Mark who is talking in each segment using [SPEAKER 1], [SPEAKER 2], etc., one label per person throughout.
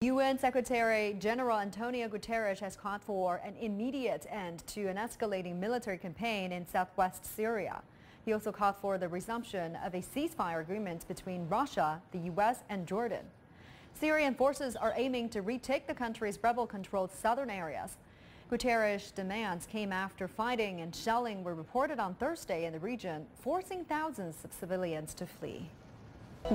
[SPEAKER 1] UN Secretary General Antonio Guterres has called for an immediate end to an escalating military campaign in southwest Syria. He also called for the resumption of a ceasefire agreement between Russia, the U.S. and Jordan. Syrian forces are aiming to retake the country's rebel-controlled southern areas. Guterres' demands came after fighting and shelling were reported on Thursday in the region, forcing thousands of civilians to flee.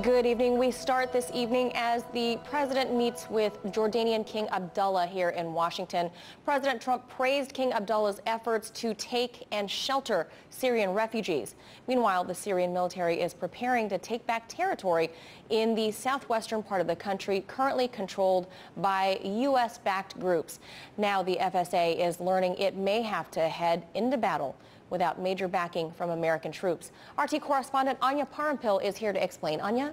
[SPEAKER 2] Good evening. We start this evening as the president meets with Jordanian King Abdullah here in Washington. President Trump praised King Abdullah's efforts to take and shelter Syrian refugees. Meanwhile, the Syrian military is preparing to take back territory in the southwestern part of the country currently controlled by U.S.-backed groups. Now the FSA is learning it may have to head into battle without major backing from American troops. RT correspondent Anya Parampil is here to explain. Anya?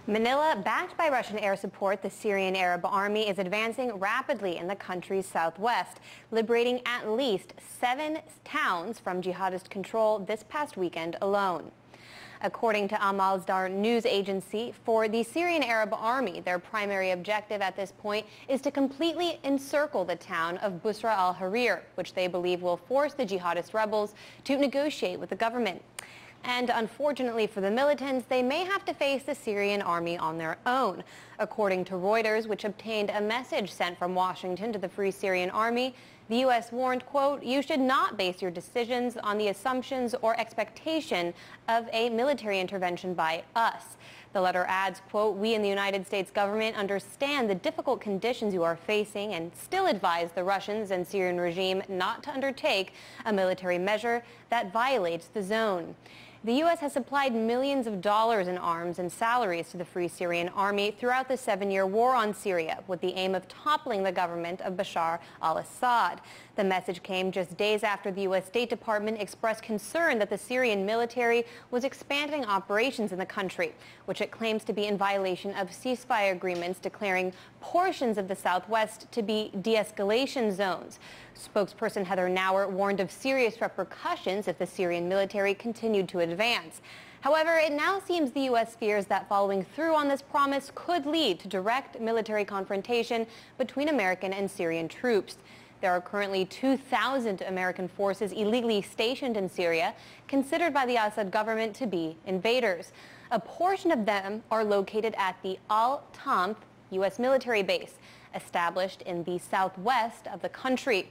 [SPEAKER 3] Manila, backed by Russian air support, the Syrian Arab Army is advancing rapidly in the country's southwest, liberating at least 7 towns from jihadist control this past weekend alone. According to Al-Masdar news agency, for the Syrian Arab Army, their primary objective at this point is to completely encircle the town of Busra al-Harir, which they believe will force the jihadist rebels to negotiate with the government. And unfortunately for the militants, they may have to face the Syrian army on their own. According to Reuters, which obtained a message sent from Washington to the Free Syrian Army, the U.S. warned, quote, "You should not base your decisions on the assumptions or expectation of a military intervention by us." The letter adds, quote, "We in the United States government understand the difficult conditions you are facing and still advise the Russians and Syrian regime not to undertake a military measure that violates the zone." The U.S. has supplied millions of dollars in arms and salaries to the Free Syrian Army throughout the 7-year war on Syria, with the aim of toppling the government of Bashar al-Assad. The message came just days after the U.S. State Department expressed concern that the Syrian military was expanding operations in the country, which it claims to be in violation of ceasefire agreements declaring portions of the southwest to be de-escalation zones. Spokesperson Heather Nauer warned of serious repercussions if the Syrian military continued to advance. However, it now seems the U.S. fears that following through on this promise could lead to direct military confrontation between American and Syrian troops. There are currently 2,000 American forces illegally stationed in Syria, considered by the Assad government to be invaders. A portion of them are located at the Al-Tamf U.S. military base, established in the southwest of the country.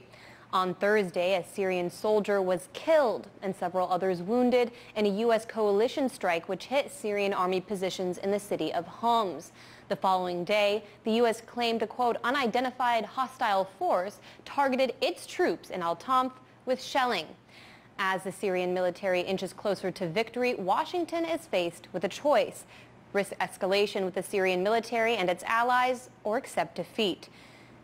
[SPEAKER 3] On Thursday, a Syrian soldier was killed and several others wounded in a U.S. coalition strike which hit Syrian army positions in the city of Homs. The following day, the U.S. claimed a, quote, "unidentified hostile force targeted its troops in Al-Tamf with shelling." As the Syrian military inches closer to victory, Washington is faced with a choice: risk escalation with the Syrian military and its allies, or accept defeat.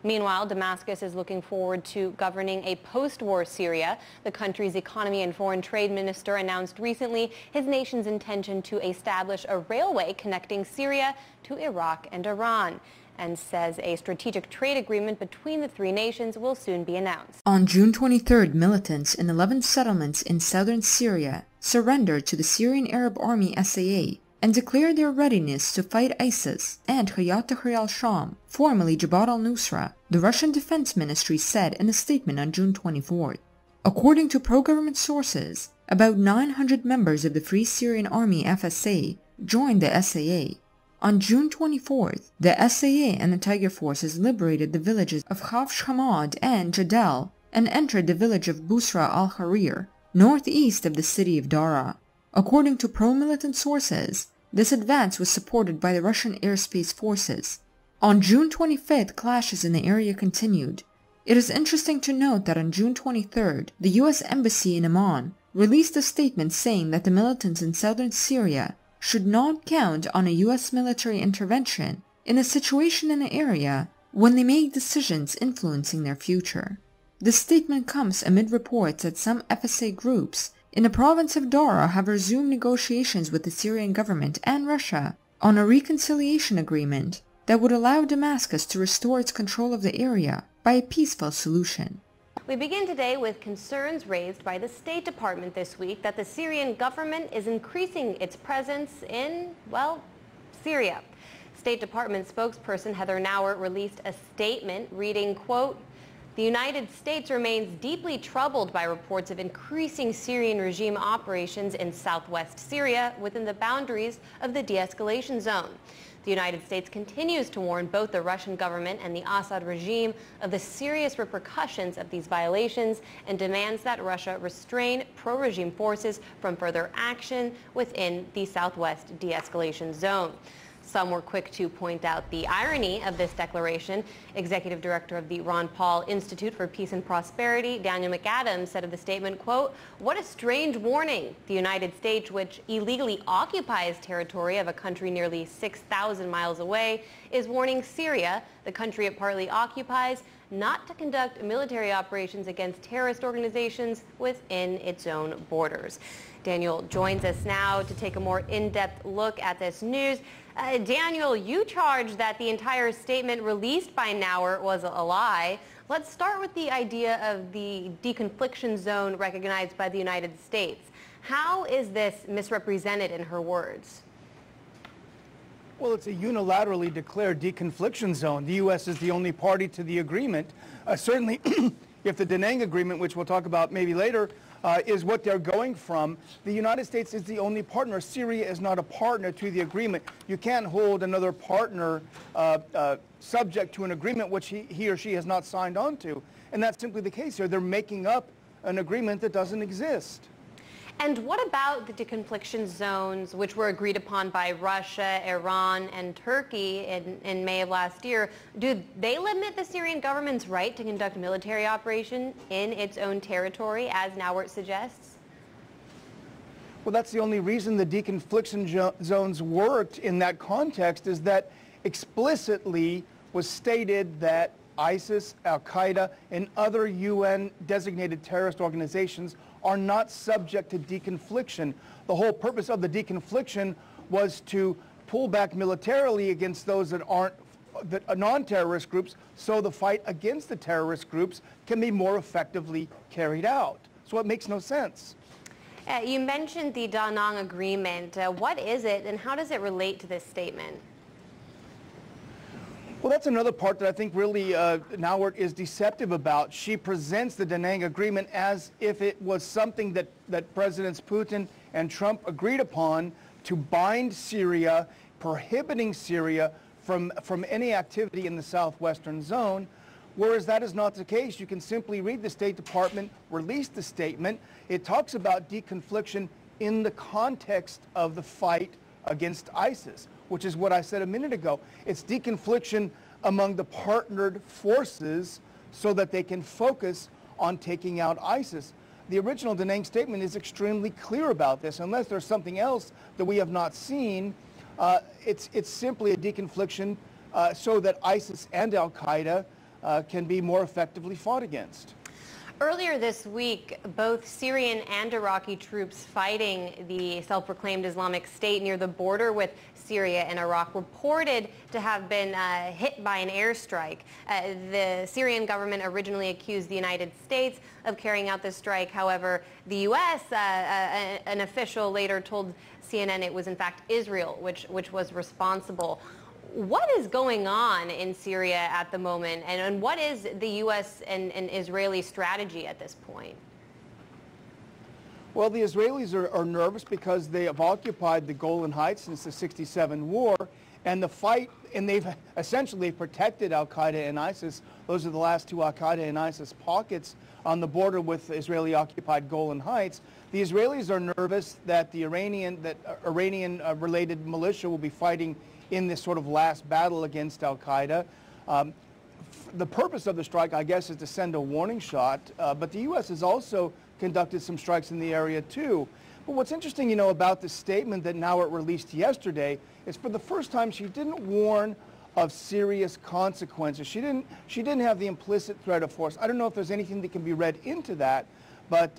[SPEAKER 3] Meanwhile, Damascus is looking forward to governing a post-war Syria. The country's economy and foreign trade minister announced recently his nation's intention to establish a railway connecting Syria to Iraq and Iran, and says a strategic trade agreement between the three nations will soon be announced.
[SPEAKER 4] On June 23rd, militants in 11 settlements in southern Syria surrendered to the Syrian Arab Army SAA and declared their readiness to fight ISIS and Hayat Tahrir al-Sham, formerly Jabhat al-Nusra, the Russian Defense Ministry said in a statement on June 24th. According to pro-government sources, about 900 members of the Free Syrian Army FSA joined the SAA. On June 24th, the SAA and the Tiger forces liberated the villages of Khafsh Hamad and Jadal and entered the village of Busra al-Harir, northeast of the city of Dara. According to pro-militant sources, this advance was supported by the Russian airspace forces. On June 25th, clashes in the area continued. It is interesting to note that on June 23rd, the U.S. Embassy in Amman released a statement saying that the militants in southern Syria should not count on a U.S. military intervention in a situation in the area when they make decisions influencing their future. This statement comes amid reports that some FSA groups in the province of Dara have resumed negotiations with the Syrian government and Russia on a reconciliation agreement that would allow Damascus to restore its control of the area by a peaceful solution.
[SPEAKER 3] We begin today with concerns raised by the State Department this week that the Syrian government is increasing its presence in, well, Syria. State Department spokesperson Heather Nauert released a statement reading, quote, "The United States remains deeply troubled by reports of increasing Syrian regime operations in southwest Syria within the boundaries of the de-escalation zone. The United States continues to warn both the Russian government and the Assad regime of the serious repercussions of these violations and demands that Russia restrain pro-regime forces from further action within the southwest de-escalation zone." Some were quick to point out the irony of this declaration. Executive Director of the Ron Paul Institute for Peace and Prosperity, Daniel McAdams, said of the statement, quote, "What a strange warning. The United States, which illegally occupies territory of a country nearly 6,000 miles away, is warning Syria, the country it partly occupies, not to conduct military operations against terrorist organizations within its own borders." Daniel joins us now to take a more in-depth look at this news. Daniel, you charge that the entire statement released by Nauert was a lie. Let's start with the idea of the deconfliction zone recognized by the United States. How is this misrepresented in her words?
[SPEAKER 5] Well, it's a unilaterally declared deconfliction zone. The U.S. is the only party to the agreement. Certainly, if the Da Nang agreement, which we'll talk about maybe later, is what they're going from, the United States is the only partner. Syria is not a partner to the agreement. You can't hold another partner subject to an agreement which he or she has not signed on to. And that's simply the case here. They're making up an agreement that doesn't exist.
[SPEAKER 3] And what about the deconfliction zones, which were agreed upon by Russia, Iran, and Turkey in May of last year? Do they limit the Syrian government's right to conduct military operation in its own territory, as Nauert suggests?
[SPEAKER 5] Well, that's the only reason the deconfliction zones worked in that context, is that explicitly was stated that ISIS, Al-Qaeda, and other UN-designated terrorist organizations are not subject to deconfliction. The whole purpose of the deconfliction was to pull back militarily against those that aren't non-terrorist groups, so the fight against the terrorist groups can be more effectively carried out. So it makes no sense.
[SPEAKER 3] You mentioned the Da Nang agreement. What is it, and how does it relate to this statement?
[SPEAKER 5] Well, that's another part that I think really Nauert is deceptive about. She presents the Da Nang agreement as if it was something that Presidents Putin and Trump agreed upon to bind Syria, prohibiting Syria from any activity in the southwestern zone, whereas that is not the case. You can simply read the State Department release the statement. It talks about deconfliction in the context of the fight against ISIS, which is what I said a minute ago. It's deconfliction among the partnered forces so that they can focus on taking out ISIS. The original Da Nang statement is extremely clear about this. Unless there's something else that we have not seen, it's simply a deconfliction so that ISIS and Al-Qaeda can be more effectively fought against.
[SPEAKER 3] Earlier this week, both Syrian and Iraqi troops fighting the self-proclaimed Islamic State near the border with Syria and Iraq reported to have been hit by an airstrike. The Syrian government originally accused the United States of carrying out this strike. However, the U.S., an official later told CNN it was in fact Israel which was responsible. What is going on in Syria at the moment, and what is the U.S. and Israeli strategy at this point?
[SPEAKER 5] Well, the Israelis are nervous because they have occupied the Golan Heights since the '67 war, and the fight, and they've essentially protected Al-Qaeda and ISIS. Those are the last two Al-Qaeda and ISIS pockets on the border with Israeli-occupied Golan Heights. The Israelis are nervous that the Iranian-related militia will be fighting in this sort of last battle against Al-Qaeda. The purpose of the strike, I guess, is to send a warning shot, but the U.S. has also conducted some strikes in the area too. But what's interesting, about the statement that Nauert released yesterday is for the first time she didn't warn of serious consequences. She didn't have the implicit threat of force. I don't know if there's anything that can be read into that, but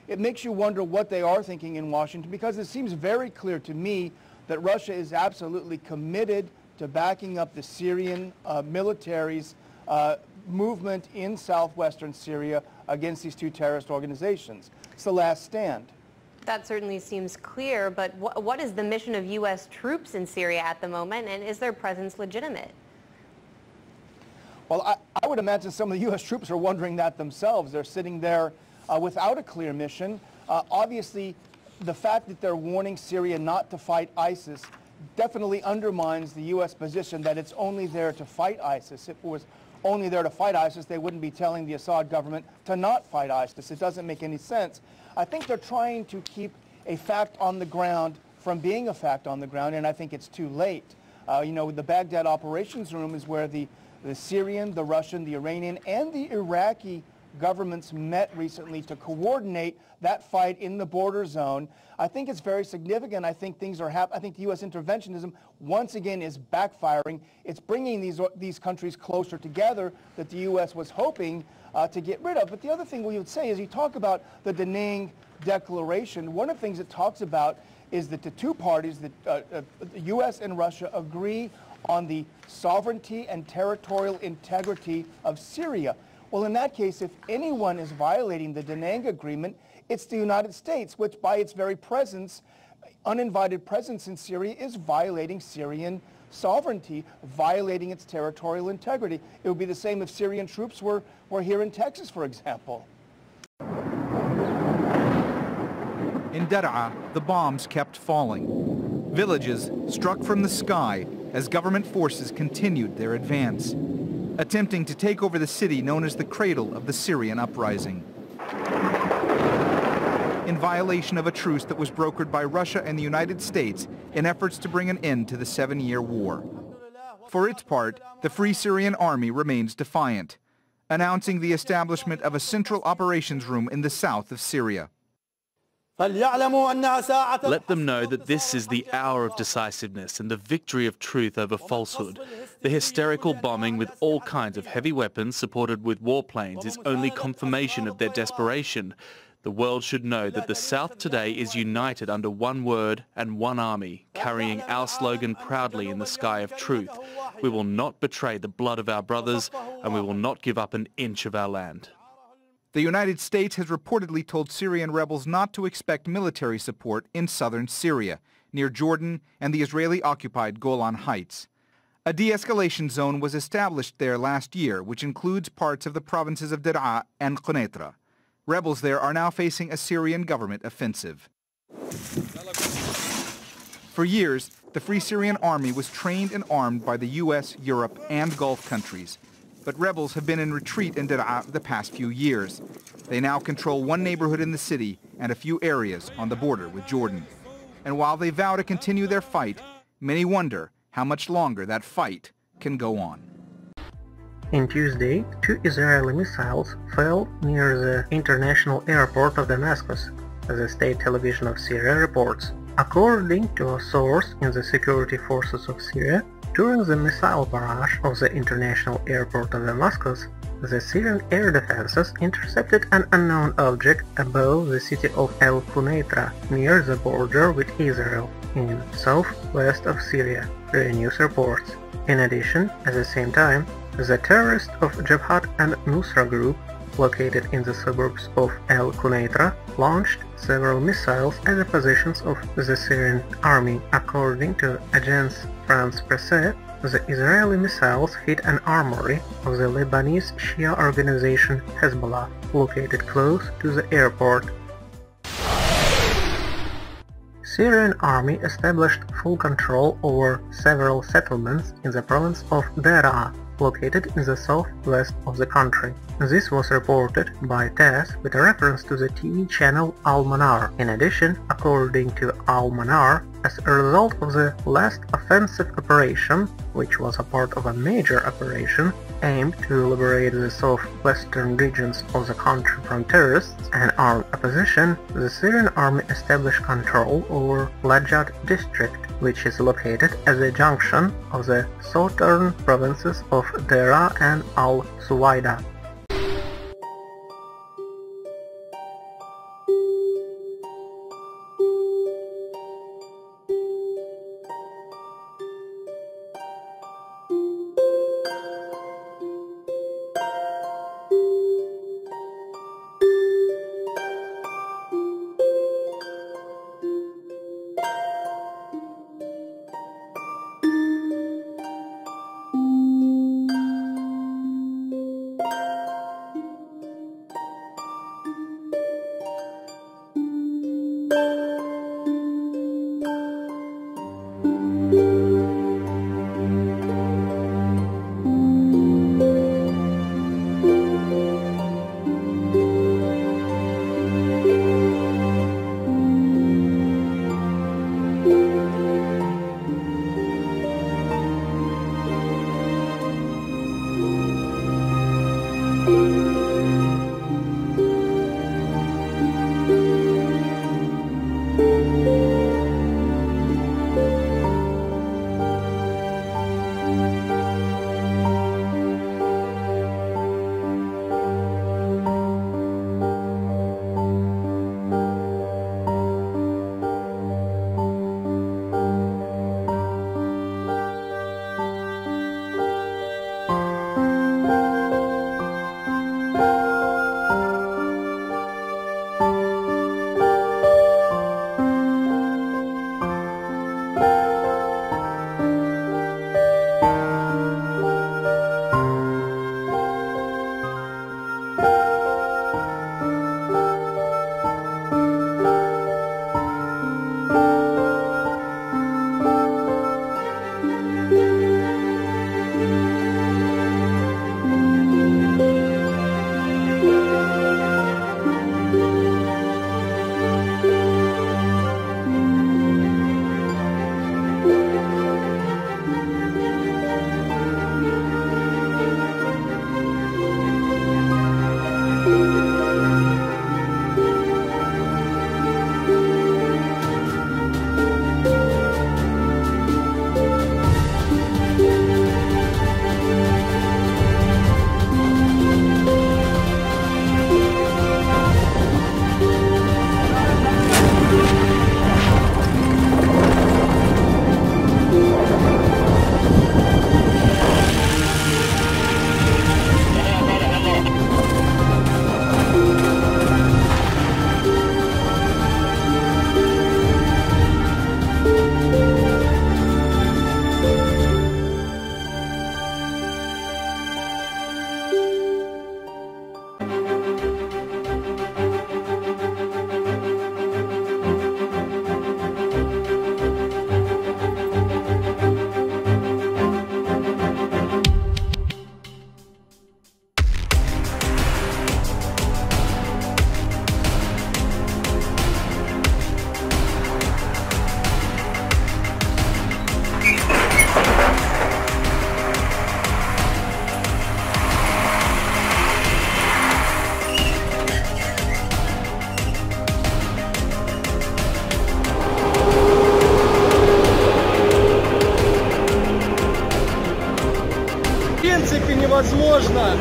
[SPEAKER 5] it makes you wonder what they are thinking in Washington, because it seems very clear to me that Russia is absolutely committed to backing up the Syrian military's movement in southwestern Syria against these two terrorist organizations. It's the last stand.
[SPEAKER 3] That certainly seems clear, but what is the mission of U.S. troops in Syria at the moment, and is their presence legitimate?
[SPEAKER 5] Well, I would imagine some of the U.S. troops are wondering that themselves. They're sitting there without a clear mission. Obviously, the fact that they're warning Syria not to fight ISIS definitely undermines the U.S. position that it's only there to fight ISIS. If it was only there to fight ISIS, they wouldn't be telling the Assad government to not fight ISIS. It doesn't make any sense. I think they're trying to keep a fact on the ground from being a fact on the ground, and I think it's too late. You know, the Baghdad operations room is where the Syrian, the Russian, the Iranian, and the Iraqi governments met recently to coordinate that fight in the border zone. I think it's very significant. I think things are happening. I think the U.S. interventionism once again is backfiring. It's bringing these countries closer together that the U.S. was hoping to get rid of. But the other thing we would say is you talk about the Da Nang Declaration. One of the things it talks about is that the two parties, the U.S. and Russia, agree on the sovereignty and territorial integrity of Syria. Well, in that case, if anyone is violating the Da Nang Agreement, it's the United States, which by its very presence, uninvited presence in Syria, is violating Syrian sovereignty, violating its territorial integrity. It would be the same if Syrian troops were here in Texas, for example.
[SPEAKER 6] In Daraa, the bombs kept falling. Villages struck from the sky as government forces continued their advance, attempting to take over the city known as the cradle of the Syrian uprising. In violation of a truce that was brokered by Russia and the United States in efforts to bring an end to the 7-year war. For its part, the Free Syrian Army remains defiant, announcing the establishment of a central operations room in the south of Syria.
[SPEAKER 7] Let them know that this is the hour of decisiveness and the victory of truth over falsehood. The hysterical bombing with all kinds of heavy weapons supported with warplanes is only confirmation of their desperation. The world should know that the South today is united under one word and one army, carrying our slogan proudly in the sky of truth. We will not betray the blood of our brothers, and we will not give up an inch of our land.
[SPEAKER 6] The United States has reportedly told Syrian rebels not to expect military support in southern Syria, near Jordan and the Israeli-occupied Golan Heights. A de-escalation zone was established there last year, which includes parts of the provinces of Daraa and Quneitra. Rebels there are now facing a Syrian government offensive. For years, the Free Syrian Army was trained and armed by the U.S., Europe, and Gulf countries. But rebels have been in retreat in Daraa the past few years. They now control one neighborhood in the city and a few areas on the border with Jordan. And while they vow to continue their fight, many wonder how much longer that fight can go on.
[SPEAKER 8] On Tuesday, 2 Israeli missiles fell near the international airport of Damascus, the state television of Syria reports. According to a source in the security forces of Syria, during the missile barrage of the international airport of Damascus, the Syrian air defenses intercepted an unknown object above the city of El Quneitra, near the border with Israel, in southwest of Syria, the news reports. In addition, at the same time, the terrorists of Jabhat al-Nusra group, located in the suburbs of El Quneitra, launched several missiles at the positions of the Syrian army. According to Agence France-Presse, the Israeli missiles hit an armory of the Lebanese Shia organization Hezbollah, located close to the airport. Syrian army established full control over several settlements in the province of Daraa, located in the southwest of the country. This was reported by TASS with a reference to the TV channel Al-Manar. In addition, according to Al-Manar, as a result of the last offensive operation, which was a part of a major operation aimed to liberate the southwestern regions of the country from terrorists and armed opposition, the Syrian army established control over Lajat district, which is located at the junction of the southern provinces of Daraa and Al-Suwaida.
[SPEAKER 9] невозможно!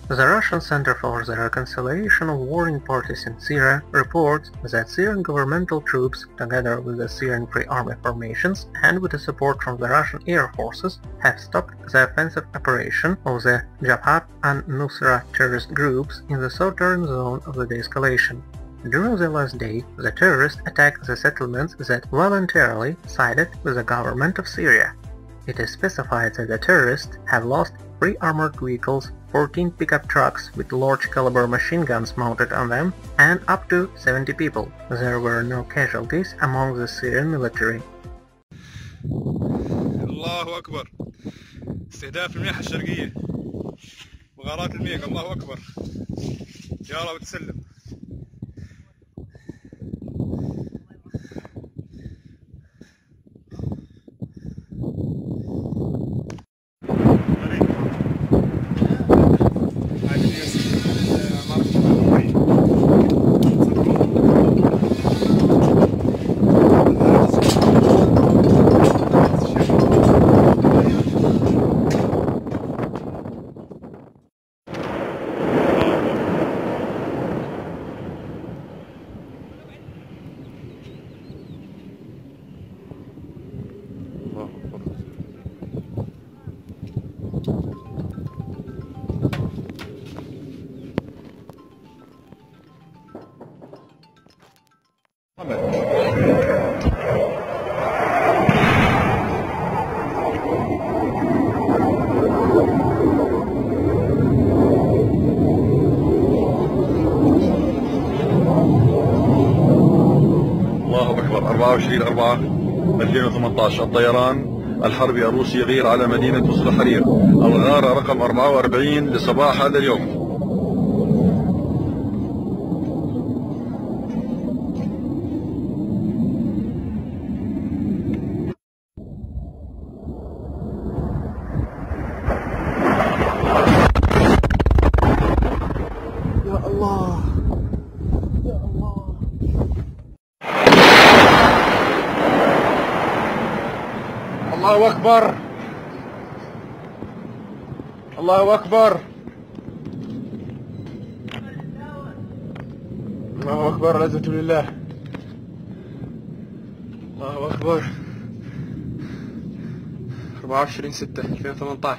[SPEAKER 8] The Russian Center for the Reconciliation of Warring Parties in Syria reports that Syrian governmental troops, together with the Syrian Free Army formations and with the support from the Russian air forces, have stopped the offensive operation of the Jabhat and Nusra terrorist groups in the southern zone of the de-escalation. During the last day, the terrorists attacked the settlements that voluntarily sided with the government of Syria. It is specified that the terrorists have lost 3 armored vehicles, 14 pickup trucks with large-caliber machine guns mounted on them, and up to 70 people. There were no casualties among the Syrian military.
[SPEAKER 9] الله أكبر. استهداف المياه الشرقية. مغارات المياه. الله أكبر. يا رب تسلم. الله أكبر. 24/4/2018 الطيران الحربي الروسي يغير على مدينة وسط الحرير، الغارة رقم 44 لصباح هذا اليوم.
[SPEAKER 5] يا الله يا الله. الله أكبر. الله أكبر. الله أكبر. العزة لله. الله أكبر. 24/6/2018